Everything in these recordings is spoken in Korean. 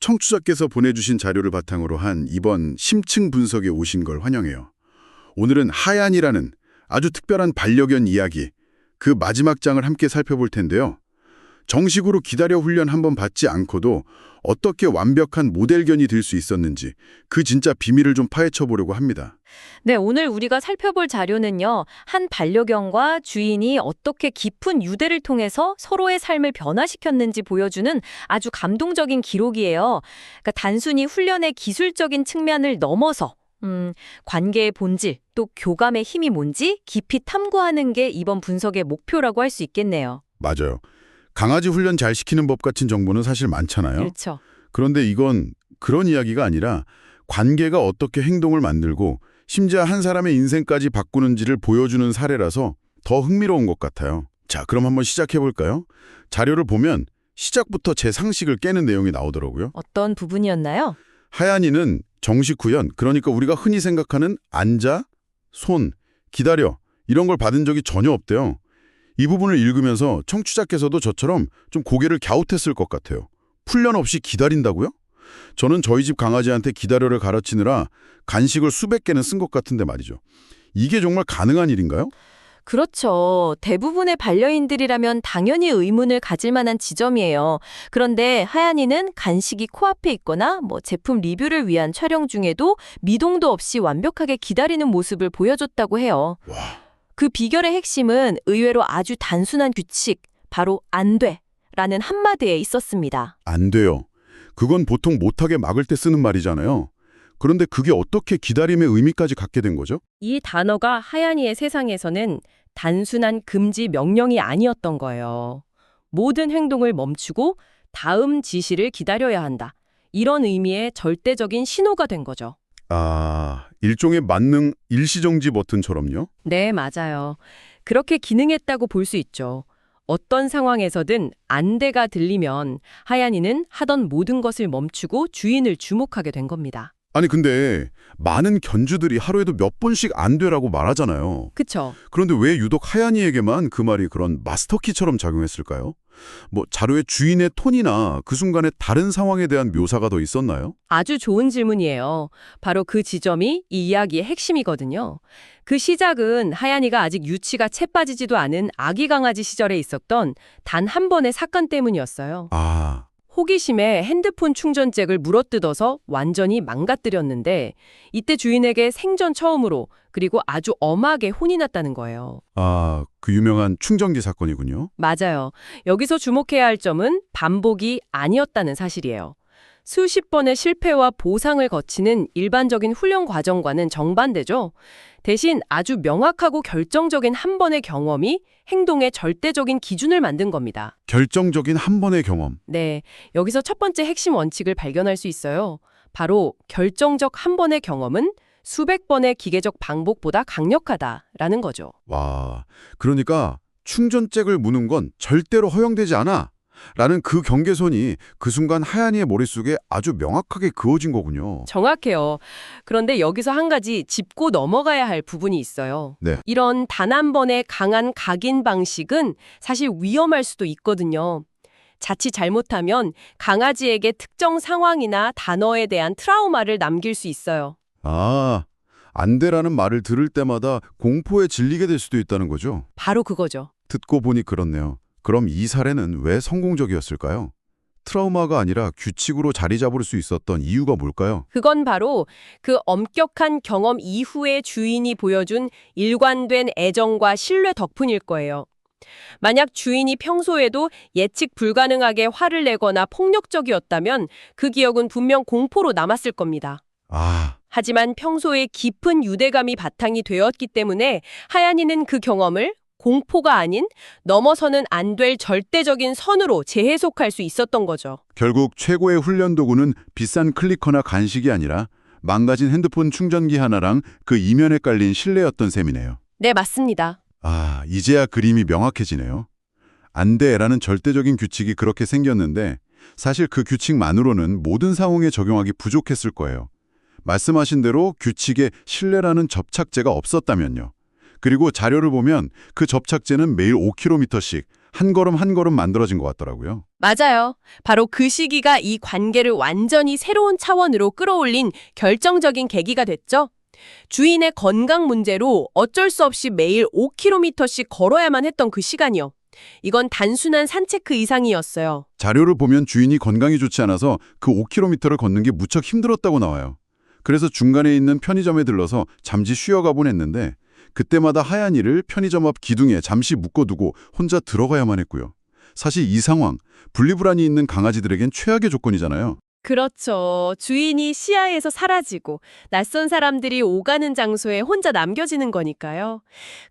청취자께서 보내주신 자료를 바탕으로 한 이번 심층 분석에 오신 걸 환영해요. 오늘은 하얀이라는 아주 특별한 반려견 이야기, 그 마지막 장을 함께 살펴볼 텐데요. 정식으로 기다려 훈련 한번 받지 않고도 어떻게 완벽한 모델견이 될 수 있었는지 그 진짜 비밀을 좀 파헤쳐 보려고 합니다. 네, 오늘 우리가 살펴볼 자료는요. 한 반려견과 주인이 어떻게 깊은 유대를 통해서 서로의 삶을 변화시켰는지 보여주는 아주 감동적인 기록이에요. 그러니까 단순히 훈련의 기술적인 측면을 넘어서 관계의 본질, 또 교감의 힘이 뭔지 깊이 탐구하는 게 이번 분석의 목표라고 할 수 있겠네요. 맞아요. 강아지 훈련 잘 시키는 법 같은 정보는 사실 많잖아요. 그렇죠. 그런데 이건 그런 이야기가 아니라 관계가 어떻게 행동을 만들고 심지어 한 사람의 인생까지 바꾸는지를 보여주는 사례라서 더 흥미로운 것 같아요. 자, 그럼 한번 시작해 볼까요? 자료를 보면 시작부터 제 상식을 깨는 내용이 나오더라고요. 어떤 부분이었나요? 하얀이는 정식 훈련, 그러니까 우리가 흔히 생각하는 앉아, 손, 기다려 이런 걸 받은 적이 전혀 없대요. 이 부분을 읽으면서 청취자께서도 저처럼 좀 고개를 갸웃했을 것 같아요. 훈련 없이 기다린다고요? 저는 저희 집 강아지한테 기다려를 가르치느라 간식을 수백 개는 쓴 것 같은데 말이죠. 이게 정말 가능한 일인가요? 그렇죠. 대부분의 반려인들이라면 당연히 의문을 가질 만한 지점이에요. 그런데 하얀이는 간식이 코앞에 있거나 제품 리뷰를 위한 촬영 중에도 미동도 없이 완벽하게 기다리는 모습을 보여줬다고 해요. 와. 그 비결의 핵심은 의외로 아주 단순한 규칙, 바로 안 돼! 라는 한마디에 있었습니다. 안 돼요. 그건 보통 못하게 막을 때 쓰는 말이잖아요. 그런데 그게 어떻게 기다림의 의미까지 갖게 된 거죠? 이 단어가 하얀이의 세상에서는 단순한 금지 명령이 아니었던 거예요. 모든 행동을 멈추고 다음 지시를 기다려야 한다. 이런 의미의 절대적인 신호가 된 거죠. 아, 일종의 만능 일시정지 버튼처럼요? 네, 맞아요. 그렇게 기능했다고 볼 수 있죠. 어떤 상황에서든 안돼가 들리면 하얀이는 하던 모든 것을 멈추고 주인을 주목하게 된 겁니다. 아니 근데 많은 견주들이 하루에도 몇 번씩 안 돼라고 말하잖아요. 그쵸? 그런데 왜 유독 하얀이에게만 그 말이 그런 마스터키처럼 작용했을까요? 자료의 주인의 톤이나 그 순간의 다른 상황에 대한 묘사가 더 있었나요? 아주 좋은 질문이에요. 바로 그 지점이 이 이야기의 핵심이거든요. 그 시작은 하얀이가 아직 유치가 채 빠지지도 않은 아기 강아지 시절에 있었던 단 한 번의 사건 때문이었어요. 아, 호기심에 핸드폰 충전잭을 물어뜯어서 완전히 망가뜨렸는데 이때 주인에게 생전 처음으로 그리고 아주 엄하게 혼이 났다는 거예요. 그 유명한 충전기 사건이군요. 맞아요. 여기서 주목해야 할 점은 반복이 아니었다는 사실이에요. 수십 번의 실패와 보상을 거치는 일반적인 훈련 과정과는 정반대죠. 대신 아주 명확하고 결정적인 한 번의 경험이 행동의 절대적인 기준을 만든 겁니다. 결정적인 한 번의 경험. 네, 여기서 첫 번째 핵심 원칙을 발견할 수 있어요. 바로 결정적 한 번의 경험은 수백 번의 기계적 반복보다 강력하다라는 거죠. 와, 그러니까 충전잭을 무는 건 절대로 허용되지 않아. 라는 그 경계선이 그 순간 하얀이의 머릿속에 아주 명확하게 그어진 거군요. 정확해요. 그런데 여기서 한 가지 짚고 넘어가야 할 부분이 있어요. 네. 이런 단 한 번의 강한 각인 방식은 사실 위험할 수도 있거든요. 자칫 잘못하면 강아지에게 특정 상황이나 단어에 대한 트라우마를 남길 수 있어요. 아, 안 돼라는 말을 들을 때마다 공포에 질리게 될 수도 있다는 거죠. 바로 그거죠. 듣고 보니 그렇네요. 그럼 이 사례는 왜 성공적이었을까요? 트라우마가 아니라 규칙으로 자리 잡을 수 있었던 이유가 뭘까요? 그건 바로 그 엄격한 경험 이후에 주인이 보여준 일관된 애정과 신뢰 덕분일 거예요. 만약 주인이 평소에도 예측 불가능하게 화를 내거나 폭력적이었다면 그 기억은 분명 공포로 남았을 겁니다. 아, 하지만 평소에 깊은 유대감이 바탕이 되었기 때문에 하얀이는 그 경험을 공포가 아닌 넘어서는 안 될 절대적인 선으로 재해석할 수 있었던 거죠. 결국 최고의 훈련 도구는 비싼 클리커나 간식이 아니라 망가진 핸드폰 충전기 하나랑 그 이면에 깔린 신뢰였던 셈이네요. 네, 맞습니다. 아, 이제야 그림이 명확해지네요. 안 돼라는 절대적인 규칙이 그렇게 생겼는데 사실 그 규칙만으로는 모든 상황에 적용하기 부족했을 거예요. 말씀하신 대로 규칙에 신뢰라는 접착제가 없었다면요. 그리고 자료를 보면 그 접착제는 매일 5km씩 한 걸음 한 걸음 만들어진 것 같더라고요. 맞아요. 바로 그 시기가 이 관계를 완전히 새로운 차원으로 끌어올린 결정적인 계기가 됐죠. 주인의 건강 문제로 어쩔 수 없이 매일 5km씩 걸어야만 했던 그 시간이요. 이건 단순한 산책 이상이었어요. 자료를 보면 주인이 건강이 좋지 않아서 그 5km를 걷는 게 무척 힘들었다고 나와요. 그래서 중간에 있는 편의점에 들러서 잠시 쉬어가곤 했는데 그때마다 하얀이를 편의점 앞 기둥에 잠시 묶어두고 혼자 들어가야만 했고요. 사실 이 상황, 분리불안이 있는 강아지들에겐 최악의 조건이잖아요. 그렇죠. 주인이 시야에서 사라지고 낯선 사람들이 오가는 장소에 혼자 남겨지는 거니까요.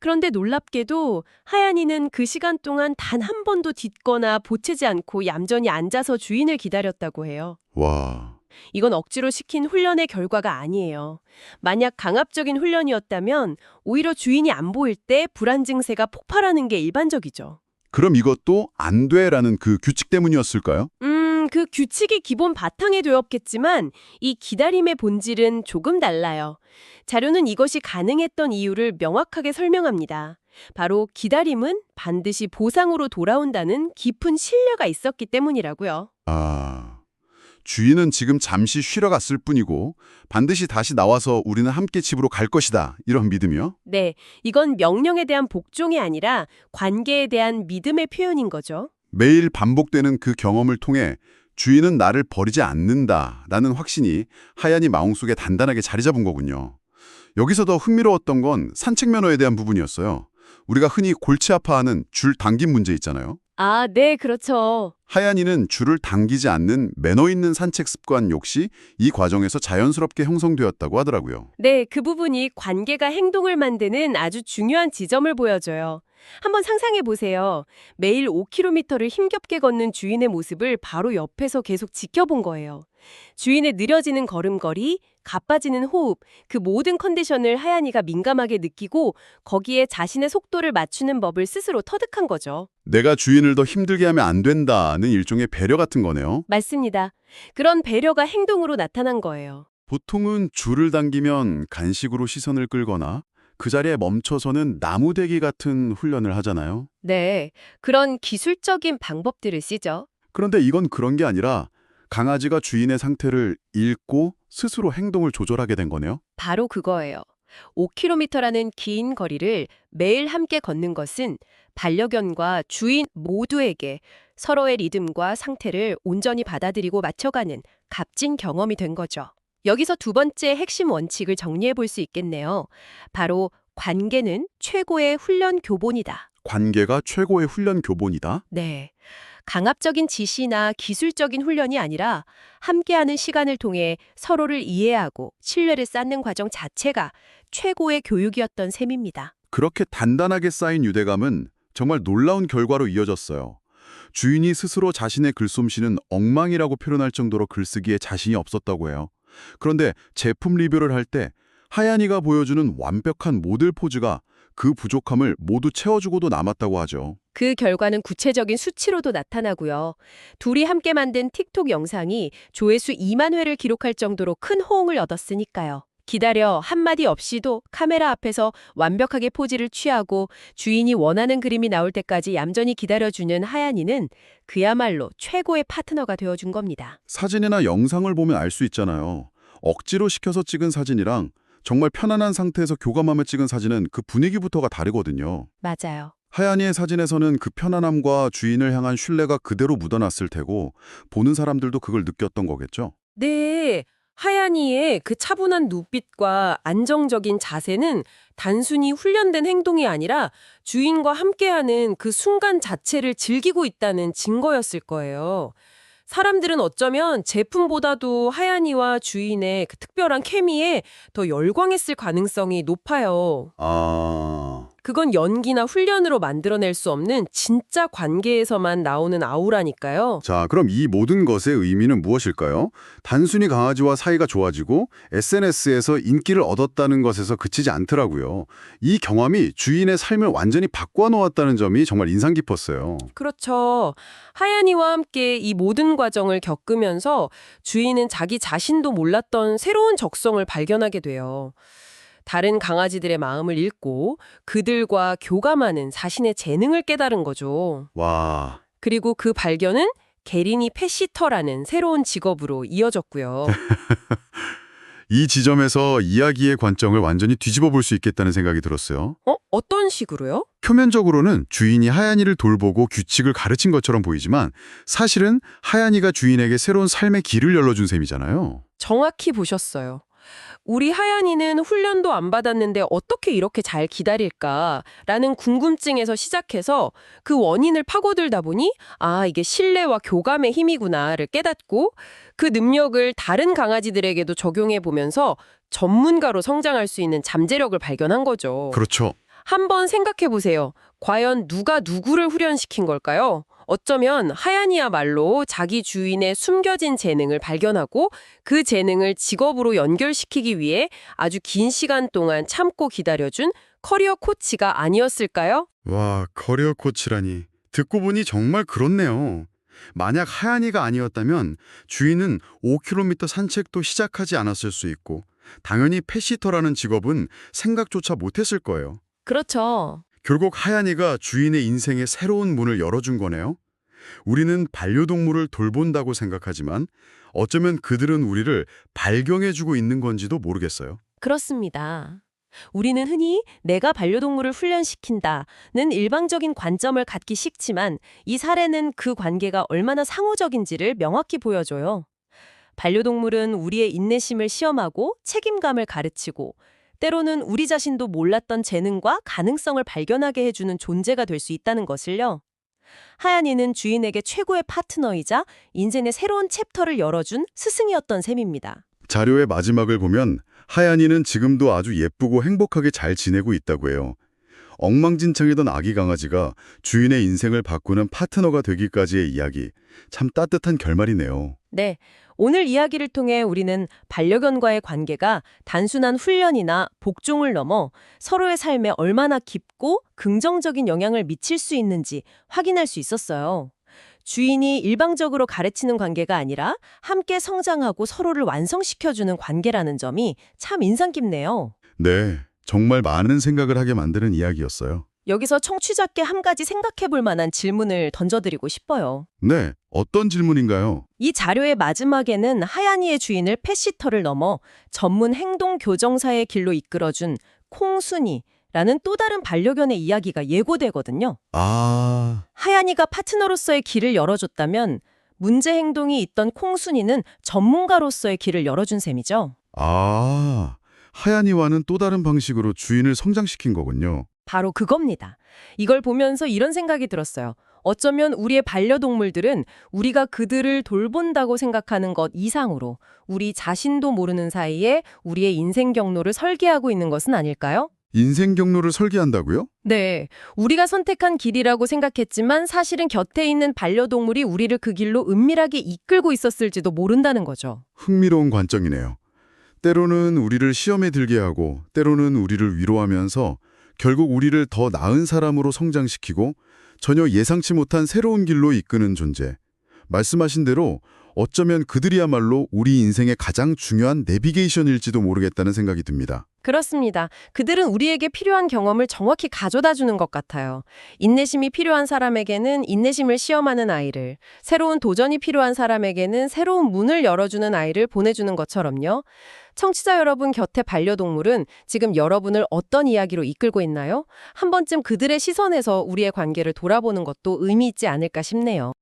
그런데 놀랍게도 하얀이는 그 시간 동안 단 한 번도 짖거나 보채지 않고 얌전히 앉아서 주인을 기다렸다고 해요. 와, 이건 억지로 시킨 훈련의 결과가 아니에요. 만약 강압적인 훈련이었다면 오히려 주인이 안 보일 때 불안 증세가 폭발하는 게 일반적이죠. 그럼 이것도 안 돼라는 그 규칙 때문이었을까요? 그 규칙이 기본 바탕에 되었겠지만 이 기다림의 본질은 조금 달라요. 자료는 이것이 가능했던 이유를 명확하게 설명합니다. 바로 기다림은 반드시 보상으로 돌아온다는 깊은 신뢰가 있었기 때문이라고요. 아, 주인은 지금 잠시 쉬러 갔을 뿐이고 반드시 다시 나와서 우리는 함께 집으로 갈 것이다. 이런 믿음이요? 네, 이건 명령에 대한 복종이 아니라 관계에 대한 믿음의 표현인 거죠. 매일 반복되는 그 경험을 통해 주인은 나를 버리지 않는다라는 확신이 하얀이 마음속에 단단하게 자리 잡은 거군요. 여기서 더 흥미로웠던 건 산책 면허에 대한 부분이었어요. 우리가 흔히 골치 아파하는 줄 당김 문제 있잖아요. 아, 네, 그렇죠. 하얀이는 줄을 당기지 않는 매너 있는 산책 습관 역시 이 과정에서 자연스럽게 형성되었다고 하더라고요. 네, 그 부분이 관계가 행동을 만드는 아주 중요한 지점을 보여줘요. 한번 상상해 보세요. 매일 5km를 힘겹게 걷는 주인의 모습을 바로 옆에서 계속 지켜본 거예요. 주인의 느려지는 걸음걸이, 가빠지는 호흡, 그 모든 컨디션을 하얀이가 민감하게 느끼고 거기에 자신의 속도를 맞추는 법을 스스로 터득한 거죠. 내가 주인을 더 힘들게 하면 안 된다는 일종의 배려 같은 거네요. 맞습니다. 그런 배려가 행동으로 나타난 거예요. 보통은 줄을 당기면 간식으로 시선을 끌거나 그 자리에 멈춰서는 나무대기 같은 훈련을 하잖아요. 네, 그런 기술적인 방법들을 쓰죠. 그런데 이건 그런 게 아니라 강아지가 주인의 상태를 읽고 스스로 행동을 조절하게 된 거네요. 바로 그거예요. 5km라는 긴 거리를 매일 함께 걷는 것은 반려견과 주인 모두에게 서로의 리듬과 상태를 온전히 받아들이고 맞춰가는 값진 경험이 된 거죠. 여기서 두 번째 핵심 원칙을 정리해 볼 수 있겠네요. 바로 관계는 최고의 훈련 교본이다. 관계가 최고의 훈련 교본이다. 네. 강압적인 지시나 기술적인 훈련이 아니라 함께하는 시간을 통해 서로를 이해하고 신뢰를 쌓는 과정 자체가 최고의 교육이었던 셈입니다. 그렇게 단단하게 쌓인 유대감은 정말 놀라운 결과로 이어졌어요. 주인이 스스로 자신의 글솜씨는 엉망이라고 표현할 정도로 글쓰기에 자신이 없었다고 해요. 그런데 제품 리뷰를 할 때 하얀이가 보여주는 완벽한 모델 포즈가 그 부족함을 모두 채워주고도 남았다고 하죠. 그 결과는 구체적인 수치로도 나타나고요. 둘이 함께 만든 틱톡 영상이 조회수 2만 회를 기록할 정도로 큰 호응을 얻었으니까요. 기다려 한마디 없이도 카메라 앞에서 완벽하게 포즈를 취하고 주인이 원하는 그림이 나올 때까지 얌전히 기다려주는 하얀이는 그야말로 최고의 파트너가 되어준 겁니다. 사진이나 영상을 보면 알 수 있잖아요. 억지로 시켜서 찍은 사진이랑 정말 편안한 상태에서 교감하며 찍은 사진은 그 분위기부터가 다르거든요. 맞아요. 하얀이의 사진에서는 그 편안함과 주인을 향한 신뢰가 그대로 묻어났을 테고 보는 사람들도 그걸 느꼈던 거겠죠. 네. 하얀이의 그 차분한 눈빛과 안정적인 자세는 단순히 훈련된 행동이 아니라 주인과 함께하는 그 순간 자체를 즐기고 있다는 증거였을 거예요. 사람들은 어쩌면 제품보다도 하얀이와 주인의 그 특별한 케미에 더 열광했을 가능성이 높아요. 그건 연기나 훈련으로 만들어낼 수 없는 진짜 관계에서만 나오는 아우라니까요. 자, 그럼 이 모든 것의 의미는 무엇일까요? 단순히 강아지와 사이가 좋아지고 SNS에서 인기를 얻었다는 것에서 그치지 않더라고요. 이 경험이 주인의 삶을 완전히 바꿔놓았다는 점이 정말 인상 깊었어요. 그렇죠. 하얀이와 함께 이 모든 과정을 겪으면서 주인은 자기 자신도 몰랐던 새로운 적성을 발견하게 돼요. 다른 강아지들의 마음을 읽고 그들과 교감하는 자신의 재능을 깨달은 거죠. 와, 그리고 그 발견은 게리니 펫시터라는 새로운 직업으로 이어졌고요. 이 지점에서 이야기의 관점을 완전히 뒤집어 볼 수 있겠다는 생각이 들었어요. 어떤 식으로요? 표면적으로는 주인이 하얀이를 돌보고 규칙을 가르친 것처럼 보이지만 사실은 하얀이가 주인에게 새로운 삶의 길을 열어준 셈이잖아요. 정확히 보셨어요. 우리 하얀이는 훈련도 안 받았는데 어떻게 이렇게 잘 기다릴까라는 궁금증에서 시작해서 그 원인을 파고들다 보니 이게 신뢰와 교감의 힘이구나를 깨닫고 그 능력을 다른 강아지들에게도 적용해 보면서 전문가로 성장할 수 있는 잠재력을 발견한 거죠. 그렇죠. 한번 생각해 보세요. 과연 누가 누구를 후련시킨 걸까요? 어쩌면 하얀이야말로 자기 주인의 숨겨진 재능을 발견하고 그 재능을 직업으로 연결시키기 위해 아주 긴 시간 동안 참고 기다려준 커리어 코치가 아니었을까요? 와, 커리어 코치라니. 듣고 보니 정말 그렇네요. 만약 하얀이가 아니었다면 주인은 5km 산책도 시작하지 않았을 수 있고 당연히 펫시터라는 직업은 생각조차 못했을 거예요. 그렇죠. 결국 하얀이가 주인의 인생에 새로운 문을 열어준 거네요. 우리는 반려동물을 돌본다고 생각하지만 어쩌면 그들은 우리를 발견해주고 있는 건지도 모르겠어요. 그렇습니다. 우리는 흔히 내가 반려동물을 훈련시킨다는 일방적인 관점을 갖기 쉽지만 이 사례는 그 관계가 얼마나 상호적인지를 명확히 보여줘요. 반려동물은 우리의 인내심을 시험하고 책임감을 가르치고 때로는 우리 자신도 몰랐던 재능과 가능성을 발견하게 해주는 존재가 될 수 있다는 것을요. 하얀이는 주인에게 최고의 파트너이자 인생의 새로운 챕터를 열어준 스승이었던 셈입니다. 자료의 마지막을 보면 하얀이는 지금도 아주 예쁘고 행복하게 잘 지내고 있다고 해요. 엉망진창이던 아기 강아지가 주인의 인생을 바꾸는 파트너가 되기까지의 이야기. 참 따뜻한 결말이네요. 네, 오늘 이야기를 통해 우리는 반려견과의 관계가 단순한 훈련이나 복종을 넘어 서로의 삶에 얼마나 깊고 긍정적인 영향을 미칠 수 있는지 확인할 수 있었어요. 주인이 일방적으로 가르치는 관계가 아니라 함께 성장하고 서로를 완성시켜주는 관계라는 점이 참 인상 깊네요. 네, 정말 많은 생각을 하게 만드는 이야기였어요. 여기서 청취자께 한 가지 생각해 볼 만한 질문을 던져드리고 싶어요. 네, 어떤 질문인가요? 이 자료의 마지막에는 하얀이의 주인을 펫시터를 넘어 전문 행동 교정사의 길로 이끌어준 콩순이라는 또 다른 반려견의 이야기가 예고되거든요. 하얀이가 파트너로서의 길을 열어줬다면 문제 행동이 있던 콩순이는 전문가로서의 길을 열어준 셈이죠. 하얀이와는 또 다른 방식으로 주인을 성장시킨 거군요. 바로 그겁니다. 이걸 보면서 이런 생각이 들었어요. 어쩌면 우리의 반려동물들은 우리가 그들을 돌본다고 생각하는 것 이상으로 우리 자신도 모르는 사이에 우리의 인생 경로를 설계하고 있는 것은 아닐까요? 인생 경로를 설계한다고요? 네, 우리가 선택한 길이라고 생각했지만 사실은 곁에 있는 반려동물이 우리를 그 길로 은밀하게 이끌고 있었을지도 모른다는 거죠. 흥미로운 관점이네요. 때로는 우리를 시험에 들게 하고 때로는 우리를 위로하면서 결국 우리를 더 나은 사람으로 성장시키고 전혀 예상치 못한 새로운 길로 이끄는 존재. 말씀하신 대로 어쩌면 그들이야말로 우리 인생의 가장 중요한 내비게이션일지도 모르겠다는 생각이 듭니다. 그렇습니다. 그들은 우리에게 필요한 경험을 정확히 가져다 주는 것 같아요. 인내심이 필요한 사람에게는 인내심을 시험하는 아이를, 새로운 도전이 필요한 사람에게는 새로운 문을 열어주는 아이를 보내주는 것처럼요. 청취자 여러분 곁에 반려동물은 지금 여러분을 어떤 이야기로 이끌고 있나요? 한 번쯤 그들의 시선에서 우리의 관계를 돌아보는 것도 의미 있지 않을까 싶네요.